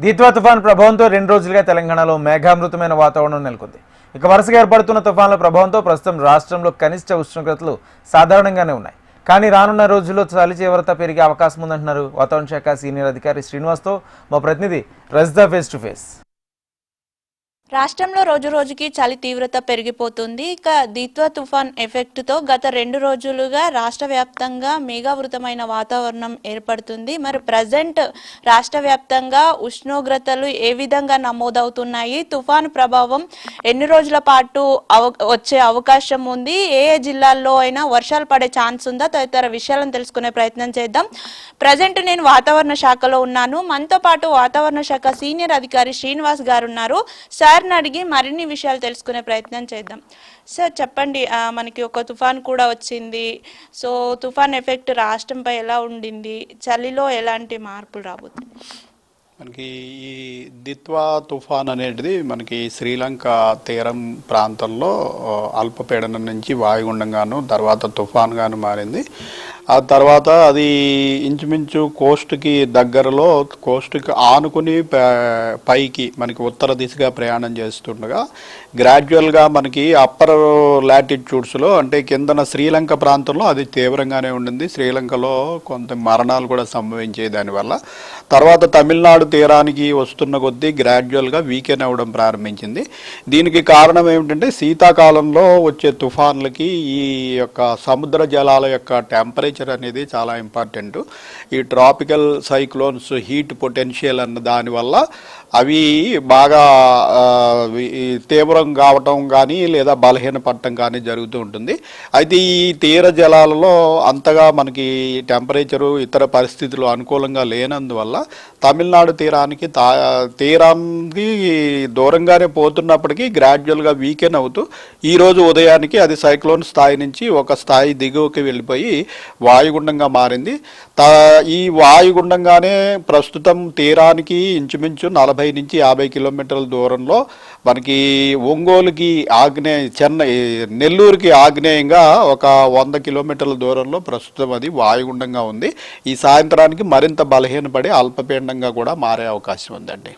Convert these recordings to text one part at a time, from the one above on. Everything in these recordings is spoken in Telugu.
దీత్వా తుఫాన్ ప్రభావంతో 2 రోజులుగా తెలంగాణలో మేఘామృతమైన వాతావరణం నెలకొంది. ఇక వరుసగా ఏర్పడుతున్న తుఫాన్ల ప్రభావంతో ప్రస్తుతం రాష్ట్రంలో కనిష్ట ఉష్ణోగ్రతలు సాధారణంగానే ఉన్నాయి. కానీ రానున్న రోజుల్లో చలి తీవ్రత పెరిగే అవకాశం ఉందంటున్నారు వాతావరణ శాఖ సీనియర్ అధికారి శ్రీనివాస్తో మా ప్రతినిధి రజిత ఫేస్ టు ఫేస్. రాష్ట్రంలో రోజు రోజుకి చలి తీవ్రత పెరిగిపోతుంది. ఇక దీత్వా తుఫాన్ ఎఫెక్ట్తో గత 2 రోజులుగా రాష్ట్ర వ్యాప్తంగా మేఘావృతమైన వాతావరణం ఏర్పడుతుంది. మరి ప్రజెంట్ రాష్ట్ర వ్యాప్తంగా ఉష్ణోగ్రతలు ఏ విధంగా నమోదవుతున్నాయి, తుఫాను ప్రభావం ఎన్ని రోజుల పాటు వచ్చే అవకాశం ఉంది, ఏ జిల్లాల్లో అయినా వర్షాలు పడే ఛాన్స్ ఉందా, తదితర విషయాలను తెలుసుకునే ప్రయత్నం చేద్దాం. ప్రజెంట్ నేను వాతావరణ శాఖలో ఉన్నాను. మనతో పాటు వాతావరణ శాఖ సీనియర్ అధికారి శ్రీనివాస్ గారు ఉన్నారు. సార్ అడిగి మరిన్ని విషయాలు తెలుసుకునే ప్రయత్నం చేద్దాం. సార్ చెప్పండి, మనకి ఒక తుఫాన్ కూడా వచ్చింది. సో తుఫాన్ ఎఫెక్ట్ రాష్ట్రంపై ఎలా ఉండింది, చలిలో ఎలాంటి మార్పులు రాబోతుంది? మనకి ఈ దిత్వా తుఫాన్ అనేది మనకి శ్రీలంక తీరం ప్రాంతంలో అల్పపీడనం నుంచి వాయుగుండంగాను తర్వాత తుఫాన్గాను మారింది. ఆ తర్వాత అది ఇంచుమించు కోస్ట్కి దగ్గరలో కోస్ట్కి ఆనుకుని పైకి మనకి ఉత్తర దిశగా ప్రయాణం చేస్తుండగా గ్రాడ్యువల్గా మనకి అప్పర్ లాటిట్యూడ్స్లో అంటే కిందన శ్రీలంక ప్రాంతంలో అది తీవ్రంగానే ఉండింది. శ్రీలంకలో కొంత మరణాలు కూడా సంభవించాయి దానివల్ల. తర్వాత తమిళనాడు తీరానికి వస్తున్న కొద్దీ గ్రాడ్యువల్గా వీకెన్ అవ్వడం ప్రారంభించింది. దీనికి కారణం ఏమిటంటే శీతాకాలంలో వచ్చే తుఫాన్లకి ఈ యొక్క సముద్ర జలాల యొక్క టెంపరేచర్ అనేది చాలా ఇంపార్టెంట్. ఈ ట్రాపికల్ సైక్లోన్స్ హీట్ పొటెన్షియల్ అన్న దానివల్ల అవి బాగా తీవ్రం కావటం కానీ లేదా బలహీనపడటం కానీ జరుగుతూ ఉంటుంది. అయితే ఈ తీర జలాలలో అంతగా మనకి టెంపరేచరు ఇతర పరిస్థితులు అనుకూలంగా లేనందువల్ల తమిళనాడు తీరానికి దూరంగానే పోతున్నప్పటికీ గ్రాడ్యువల్గా వీకెన్ అవుతూ ఈరోజు ఉదయానికి అది సైక్లోన్ స్థాయి నుంచి ఒక స్థాయి దిగువకి వెళ్ళిపోయి వాయుగుండంగా మారింది. ఈ వాయుగుండంగానే ప్రస్తుతం తీరానికి ఇంచుమించు 40 నుంచి 50 కిలోమీటర్ల దూరంలో మనకి ఒంగోలుకి నెల్లూరుకి ఆగ్నేయంగా ఒక 100 కిలోమీటర్ల దూరంలో ప్రస్తుతం అది వాయుగుండంగా ఉంది. ఈ సాయంత్రానికి మరింత బలహీనపడి అల్పపీడనంగా కూడా మారే అవకాశం ఉందండి.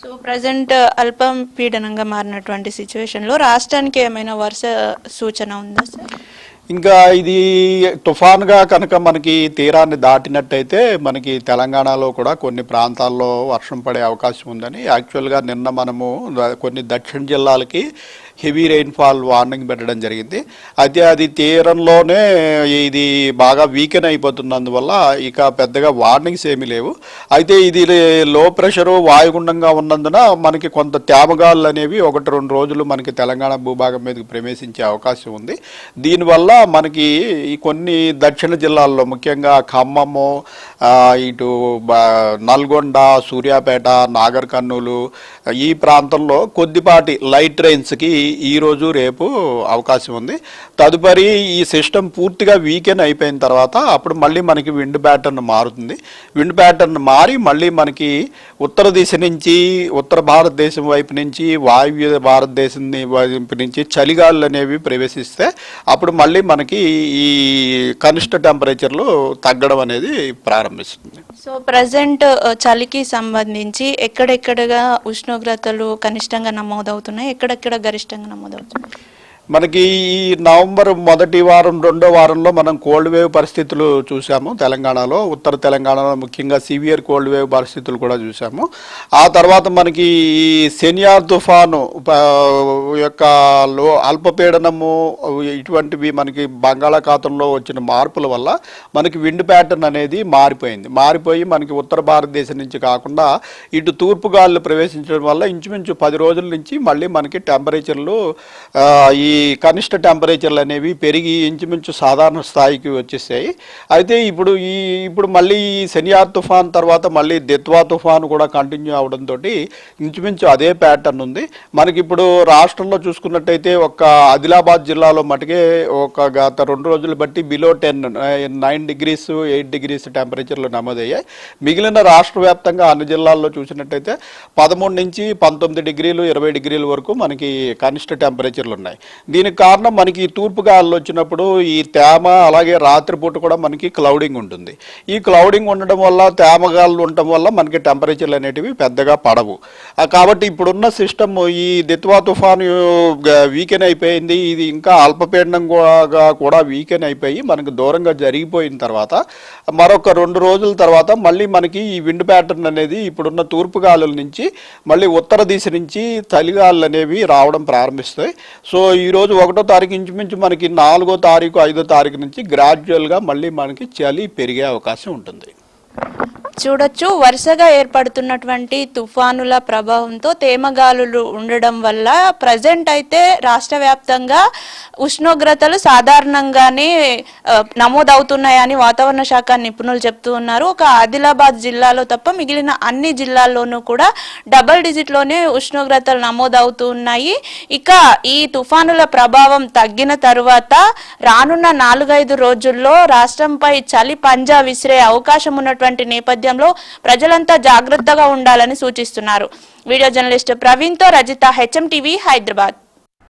సో ప్రజెంట్ అల్పపీడనంగా మారినటువంటి సిచ్యువేషన్లో రాష్ట్రానికి ఏమైనా వర్ష సూచన ఉందా సార్? ఇంకా ఇది తుఫాన్గా కనుక మనకి తీరాన్ని దాటినట్టయితే మనకి తెలంగాణలో కూడా కొన్ని ప్రాంతాల్లో వర్షం పడే అవకాశం ఉందని యాక్చువల్గా నిన్న మనము కొన్ని దక్షిణ జిల్లాలకి హెవీ రెయిన్ఫాల్ వార్నింగ్ పెట్టడం జరిగింది. అయితే అది తీరంలోనే ఇది బాగా వీకెన్ అయిపోతున్నందువల్ల ఇక పెద్దగా వార్నింగ్స్ ఏమీ లేవు. అయితే ఇది లో ప్రెషరు వాయుగుండంగా ఉన్నందున మనకి కొంత తేమగాళ్ళు అనేవి 1-2 రోజులు మనకి తెలంగాణ భూభాగం మీదకి ప్రవేశించే అవకాశం ఉంది. దీనివల్ల మనకి ఈ కొన్ని దక్షిణ జిల్లాల్లో ముఖ్యంగా ఖమ్మము, ఇటు నల్గొండ, సూర్యాపేట, నాగర్ కర్నూలు ఈ ప్రాంతంలో కొద్దిపాటి లైట్ రెయిన్స్కి ఈరోజు రేపు అవకాశం ఉంది. తదుపరి ఈ సిస్టమ్ పూర్తిగా వీకెన్ అయిపోయిన తర్వాత అప్పుడు మళ్ళీ మనకి విండ్ ప్యాటర్న్ మారుతుంది. విండ్ ప్యాటర్న్ మారి మళ్ళీ మనకి ఉత్తర దిశ నుంచి ఉత్తర భారతదేశం వైపు నుంచి వాయువ్య భారతదేశం వైపు నుంచి చలిగాలు అనేవి ప్రవేశిస్తే అప్పుడు మళ్ళీ మనకి ఈ కనిష్ట టెంపరేచర్లు తగ్గడం అనేది ప్రారంభిస్తుంది. సో ప్రజెంట్ చలికి సంబంధించి ఎక్కడెక్కడగా ఉష్ణోగ్రతలు కనిష్టంగా నమోదవుతున్నాయి, ఎక్కడెక్కడ గరిష్టంగా నమోదవుతున్నాయి? మనకి ఈ నవంబర్ మొదటి వారం 2వ వారంలో మనం కోల్డ్ వేవ్ పరిస్థితులు చూసాము తెలంగాణలో. ఉత్తర తెలంగాణలో ముఖ్యంగా సివియర్ కోల్డ్ వేవ్ పరిస్థితులు కూడా చూసాము. ఆ తర్వాత మనకి ఈ సెనియార్ తుఫాను యొక్క అల్పపీడనము ఇటువంటివి మనకి బంగాళాఖాతంలో వచ్చిన మార్పుల వల్ల మనకి విండ్ ప్యాటర్న్ అనేది మారిపోయి మనకి ఉత్తర భారతదేశం నుంచి కాకుండా ఇటు తూర్పు గాలులు ప్రవేశించడం వల్ల ఇంచుమించు 10 రోజుల నుంచి మళ్ళీ మనకి టెంపరేచర్లు ఈ కనిష్ట టెంపరేచర్లు అనేవి పెరిగి ఇంచుమించు సాధారణ స్థాయికి వచ్చేసాయి. అయితే ఇప్పుడు మళ్ళీ ఈ సెనియార్ తుఫాన్ తర్వాత మళ్ళీ దిత్వా తుఫాన్ కూడా కంటిన్యూ అవడంతో ఇంచుమించు అదే ప్యాటర్న్ ఉంది. మనకి ఇప్పుడు రాష్ట్రంలో చూసుకున్నట్టయితే ఒక ఆదిలాబాద్ జిల్లాలో మటుకే ఒక గత 2 రోజులు బట్టి బిలో 9 డిగ్రీస్ 8 డిగ్రీస్ టెంపరేచర్లు నమోదయ్యాయి. మిగిలిన రాష్ట్ర వ్యాప్తంగా అన్ని జిల్లాల్లో చూసినట్టయితే 13 నుంచి 19 డిగ్రీలు 20 డిగ్రీల వరకు మనకి కనిష్ట టెంపరేచర్లు ఉన్నాయి. దీనికి కారణం మనకి ఈ తూర్పు గాలులు వచ్చినప్పుడు ఈ తేమ, అలాగే రాత్రిపూట కూడా మనకి క్లౌడింగ్ ఉంటుంది. ఈ క్లౌడింగ్ ఉండడం వల్ల, తేమ గాలులు ఉండటం వల్ల మనకి టెంపరేచర్లు అనేటివి పెద్దగా పడవు. కాబట్టి ఇప్పుడున్న సిస్టమ్ ఈ దిత్వా తుఫాను వీకెన్ అయిపోయింది. ఇది ఇంకా అల్పపీడనంగా కూడా వీకెన్ అయిపోయి మనకు దూరంగా జరిగిపోయిన తర్వాత మరొక 2 రోజుల తర్వాత మళ్ళీ మనకి ఈ విండ్ ప్యాటర్న్ అనేది ఇప్పుడున్న తూర్పు గాలుల నుంచి మళ్ళీ ఉత్తర దిశ నుంచి చలిగాలులు అనేవి రావడం ప్రారంభిస్తాయి. సో ఈరోజు 1వ తారీఖు ఇంచుమించు మనకి 4వ తారీఖు 5వ తారీఖు నుంచి గ్రాడ్యువల్గా మళ్ళీ మనకి చలి పెరిగే అవకాశం ఉంటుంది. చూడొచ్చు, వరుసగా ఏర్పడుతున్నటువంటి తుఫానుల ప్రభావంతో తేమగాలులు ఉండడం వల్ల ప్రజెంట్ అయితే రాష్ట్ర వ్యాప్తంగా ఉష్ణోగ్రతలు సాధారణంగానే నమోదవుతున్నాయని వాతావరణ శాఖ నిపుణులు చెప్తూ ఉన్నారు. ఒక ఆదిలాబాద్ జిల్లాలో తప్ప మిగిలిన అన్ని జిల్లాల్లోనూ కూడా డబుల్ డిజిట్లోనే ఉష్ణోగ్రతలు నమోదవుతూ ఉన్నాయి. ఇక ఈ తుఫానుల ప్రభావం తగ్గిన తరువాత రానున్న 4-5 రోజుల్లో రాష్ట్రంపై చలి పంజా విసిరే అవకాశం ఉన్నటువంటి నేపథ్యంలో ప్రజలంతా జాగ్రత్తగా ఉండాలని సూచిస్తున్నారు. వీడియో జర్నలిస్ట్ ప్రవీణ్తో రజిత, HM టీవీ, హైదరాబాద్.